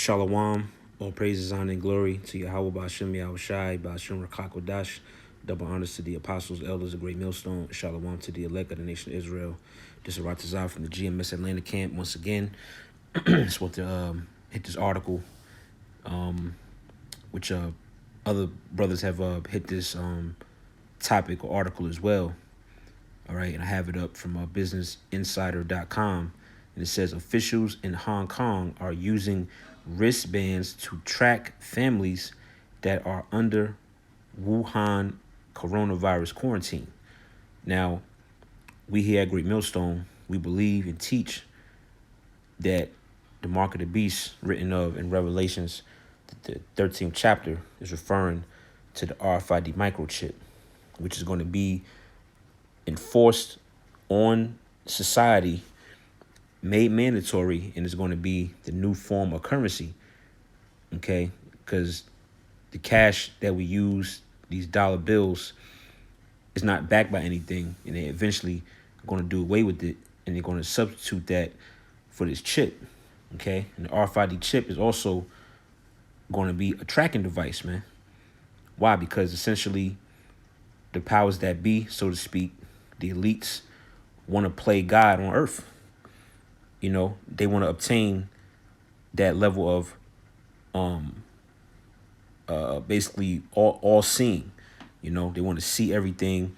Shalom, all praises, honor, and glory to Yahweh Ba'ashem Yahushai, Ba'ashem Rakakodash. Double honors to the apostles, elders, the great millstone. Shalom to the elect of the nation of Israel. This is Ratazar from the GMS Atlanta camp once again. Just want to hit this article, which other brothers have hit this topic or article as well. All right, and I have it up from businessinsider.com. And it says officials in Hong Kong are using wristbands to track families that are under Wuhan coronavirus quarantine. Now, we here at Great Millstone, we believe and teach that the mark of the beast written of in Revelations, the 13th chapter, is referring to the RFID microchip, which is going to be enforced on society, made mandatory, and is going to be the new form of currency. Okay, because the cash that we use, these dollar bills, is not backed by anything, and they eventually are going to do away with it, and they're going to substitute that for this chip. Okay, and the RFID chip is also going to be a tracking device, man. Why? Because essentially the powers that be, so to speak, the elites, want to play God on earth. You know, they want to obtain that level of basically all seeing. You know, they want to see everything,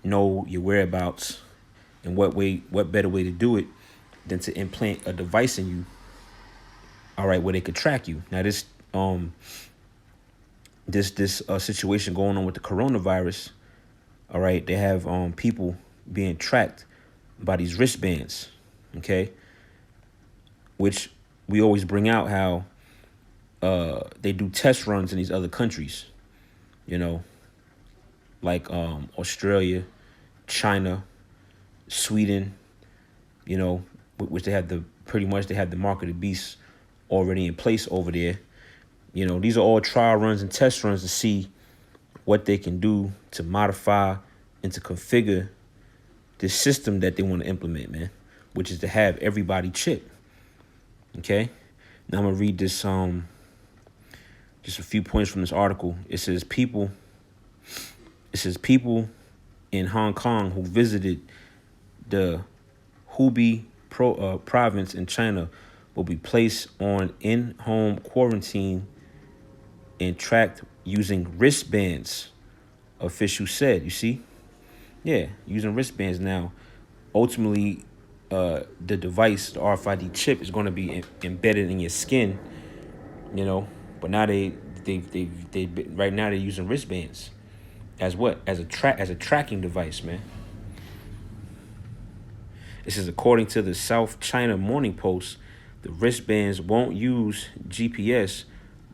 know your whereabouts, and what better way to do it than to implant a device in you, all right, where they could track you. Now this situation going on with the coronavirus, all right, they have people being tracked by these wristbands, okay, which we always bring out how they do test runs in these other countries, you know, like Australia, China, Sweden, you know, which they have the mark of the beast already in place over there. You know, these are all trial runs and test runs to see what they can do to modify and to configure this system that they want to implement, man, which is to have everybody chip. Okay, now I'm gonna read this just a few points from this article. It says people in Hong Kong who visited the Hubei province in China will be placed on in-home quarantine and tracked using wristbands, officials said. You see? Yeah, using wristbands now. Ultimately, the device, the RFID chip, is going to be embedded in your skin, you know. But now they right now they're using wristbands as what? As a tracking device, man. It says, according to the South China Morning Post, the wristbands won't use GPS,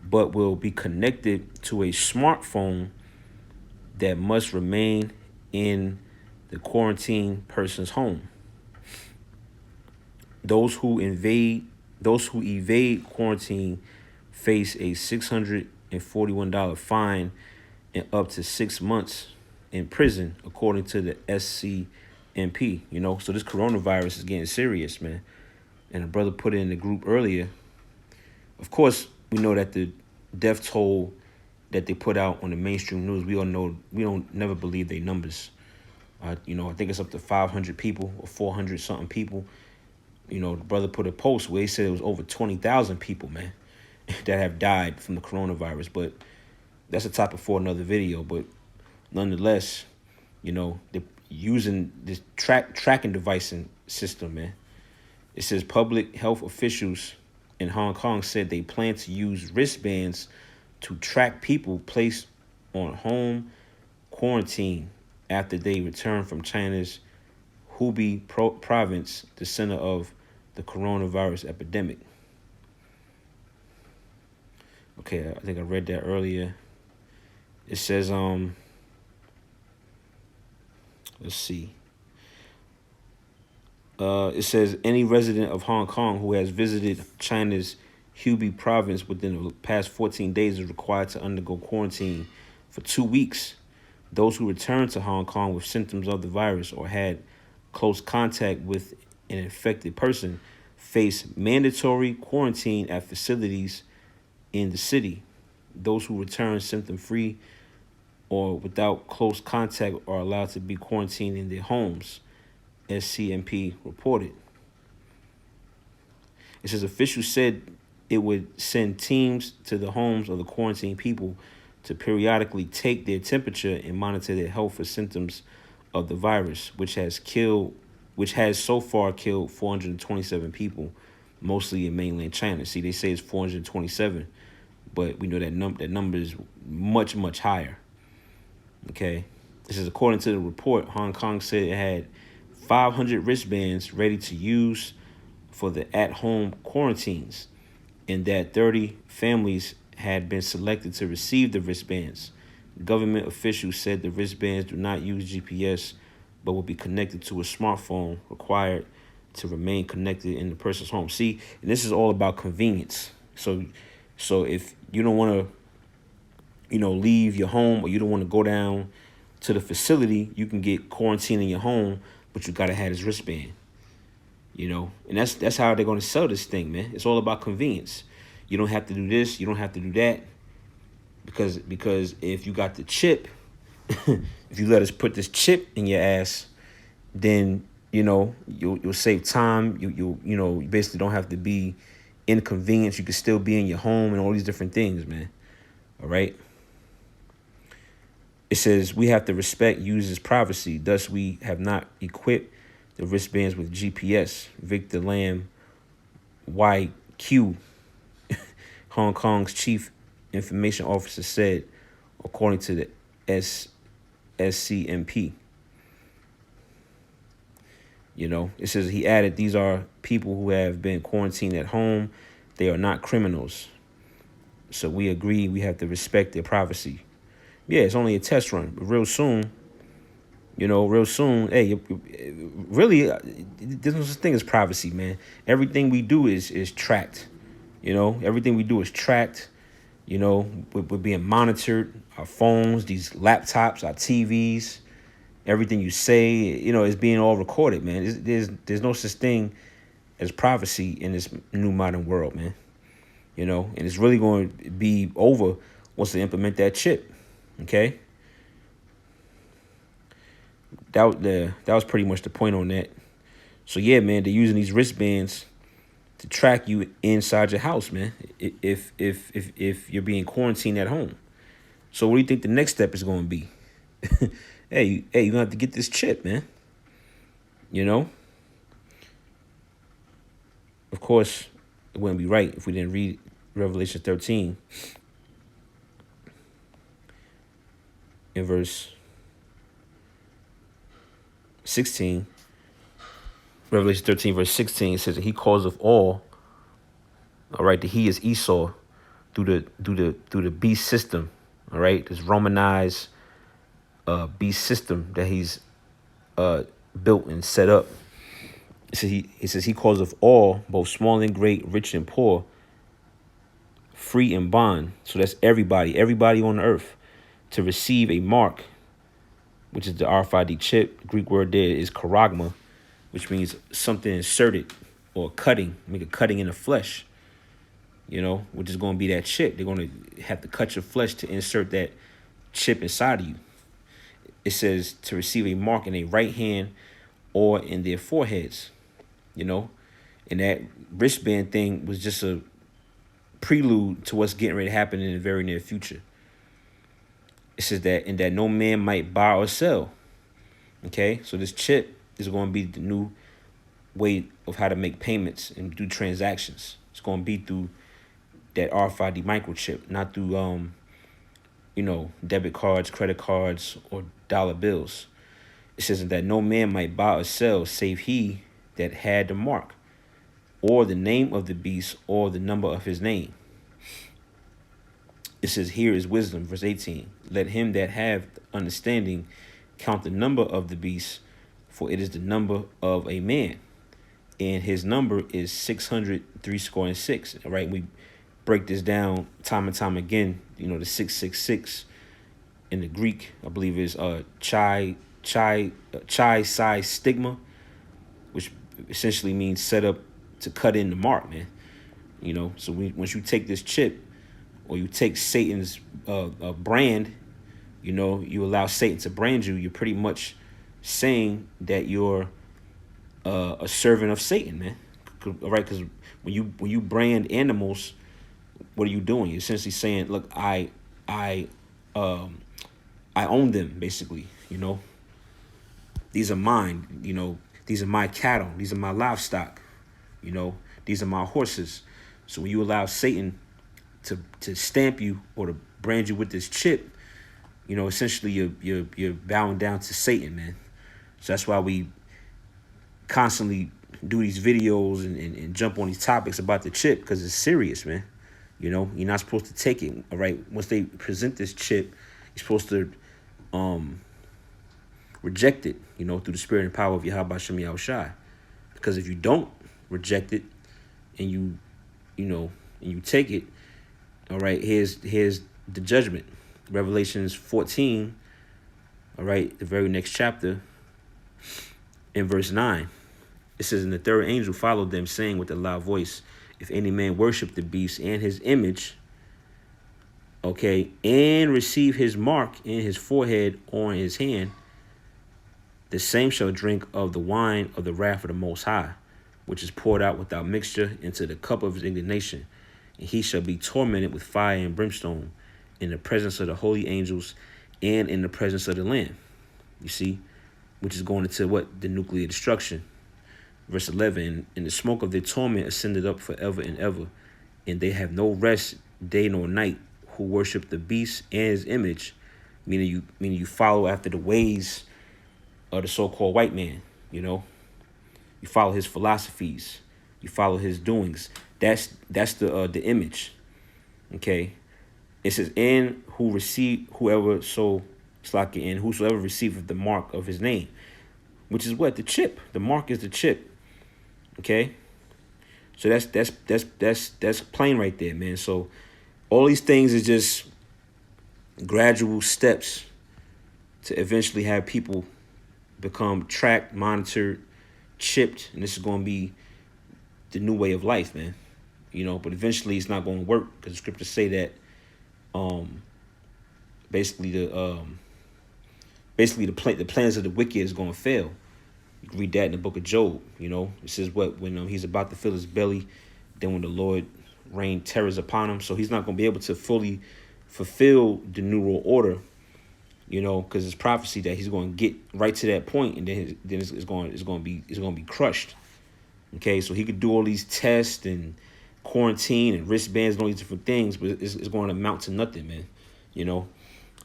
but will be connected to a smartphone that must remain in the quarantine person's home. Those who evade quarantine face a $641 fine and up to 6 months in prison, according to the SCMP. You know, so this coronavirus is getting serious, man. And a brother put it in the group earlier. Of course, we know that the death toll that they put out on the mainstream news, we all know, we don't never believe their numbers. You know, I think it's up to 500 people or 400 something people. You know, the brother put a post where he said it was over 20,000 people, man, that have died from the coronavirus. But that's a topic for another video. But nonetheless, you know, they're using this tracking device system, man. It says public health officials in Hong Kong said they plan to use wristbands to track people placed on home quarantine after they return from China's Hubei province, the center of the coronavirus epidemic. Okay, I think I read that earlier. It says, let's see. It says any resident of Hong Kong who has visited China's Hubei province within the past 14 days is required to undergo quarantine for 2 weeks. Those who return to Hong Kong with symptoms of the virus or had close contact with an infected person face mandatory quarantine at facilities in the city. Those who return symptom free or without close contact are allowed to be quarantined in their homes, SCMP reported. It says officials said it would send teams to the homes of the quarantined people to periodically take their temperature and monitor their health for symptoms of the virus, which has so far killed 427 people, mostly in mainland China. See, they say it's 427, but we know that number is much, much higher. Okay. This is according to the report. Hong Kong said it had 500 wristbands ready to use for the at-home quarantines, and that 30 families had been selected to receive the wristbands. Government officials said the wristbands do not use GPS, but will be connected to a smartphone required to remain connected in the person's home. See, and this is all about convenience. So if you don't want to, leave your home, or you don't want to go down to the facility, you can get quarantined in your home, but you gotta have this wristband. And that's how they're gonna sell this thing, man. It's all about convenience. You don't have to do this, you don't have to do that, because if you got the chip, if you let us put this chip in your ass, then you'll save time. You basically don't have to be inconvenienced. You can still be in your home and all these different things, man. All right. It says we have to respect users' privacy. Thus, we have not equipped the wristbands with GPS. Victor Lam, YQ, Hong Kong's chief information officer, said, according to the SCMP. It says he added, these are people who have been quarantined at home. They are not criminals. So we agree we have to respect their privacy. Yeah, it's only a test run, but real soon, hey, really, there's no such thing as privacy, man. Everything we do is tracked. Everything we do is tracked. We're being monitored. Our phones, these laptops, our TVs, everything you say, is being all recorded, man. There's no such thing as privacy in this new modern world, man. And it's really going to be over once they implement that chip. Okay. That was pretty much the point on that. So yeah, man, they're using these wristbands to track you inside your house, man. If you're being quarantined at home. So what do you think the next step is going to be? Hey, you're gonna have to get this chip, man. Of course, it wouldn't be right if we didn't read Revelation 13 in verse 16. Revelation 13 verse 16 says that he calls of all right, that he is Esau through the beast system. All right, this Romanized beast system that he's built and set up. He says he calls of all, both small and great, rich and poor, free and bond. So that's everybody on earth, to receive a mark, which is the RFID chip. The Greek word there is charagma, which means something inserted or cutting, make a cutting in the flesh, which is going to be that chip. They're going to have to cut your flesh to insert that chip inside of you. It says to receive a mark in a right hand or in their foreheads, and that wristband thing was just a prelude to what's getting ready to happen in the very near future. It says that no man might buy or sell. Okay, so this chip is going to be the new way of how to make payments and do transactions. It's going to be through that RFID microchip, not through debit cards, credit cards, or dollar bills. It says that no man might buy or sell save he that had the mark, or the name of the beast, or the number of his name. It says, here is wisdom, verse 18. Let him that have understanding count the number of the beast, for it is the number of a man, and his number is 636. All right, we break this down time and time again. The 666 in the Greek, I believe, is chi psi stigma, which essentially means set up to cut in the mark, man. You know, so once you take this chip, or you take Satan's brand, you know, you allow Satan to brand you, you're pretty much saying that you're a servant of Satan, man. All right, because when you brand animals, what are you doing? You're essentially saying, look, I um I own them, basically. You know, these are mine. You know, these are my cattle. These are my livestock. You know, these are my horses. So when you allow Satan to stamp you or to brand you with this chip, you know, essentially you're bowing down to Satan, man. So that's why we constantly do these videos and jump on these topics about the chip, because it's serious, man. You know, you're not supposed to take it. All right, once they present this chip, you're supposed to reject it, you know, through the spirit and power of Yahweh Shem Yahushai. Because if you don't reject it and you take it, all right, here's the judgment. Revelations 14, all right, the very next chapter, in verse 9. It says, and the third angel followed them, saying with a loud voice, if any man worship the beast and his image, okay, and receive his mark in his forehead or in his hand, the same shall drink of the wine of the wrath of the Most High, which is poured out without mixture into the cup of his indignation. And he shall be tormented with fire and brimstone in the presence of the holy angels and in the presence of the Lamb. You see, which is going into what? The nuclear destruction. Verse 11, and the smoke of their torment ascended up forever and ever, and they have no rest day nor night who worship the beast and his image, meaning you follow after the ways of the so-called white man. You know, you follow his philosophies, you follow his doings. That's the image. Okay, it says, and whosoever receiveth the mark of his name, which is what? The chip. The mark is the chip. Okay, so that's plain right there, man. So all these things is just gradual steps to eventually have people become tracked, monitored, chipped, and this is going to be the new way of life, man. You know, but eventually it's not going to work, because the scriptures say that basically the plans of the wicked is going to fail. You can read that in the book of Job. You know, it says what? When he's about to fill his belly, then when the Lord rained terrors upon him. So he's not going to be able to fully fulfill the new world order, you know, because it's prophecy that he's going to get right to that point, and then it's going to be crushed. Okay, so he could do all these tests and quarantine and wristbands and all these different things, but it's going to amount to nothing, man. You know,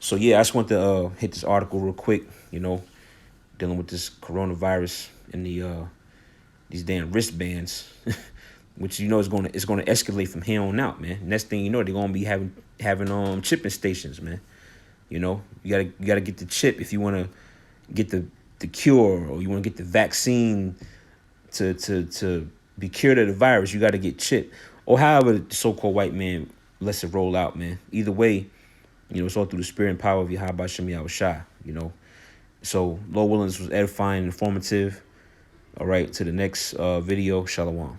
so yeah, I just want to hit this article real quick. You know, dealing with this coronavirus and these damn wristbands, which you know is going to escalate from here on out, man. Next thing you know, they're going to be having chipping stations, man. You know, you gotta get the chip if you want to get the cure, or you want to get the vaccine to be cured of the virus. You got to get chipped, or however the so-called white man lets it roll out, man. Either way, you know, it's all through the spirit and power of Yahweh Shem Yahushai, you know. So, Lord willing, this was edifying and informative. All right, to the next video. Shalom.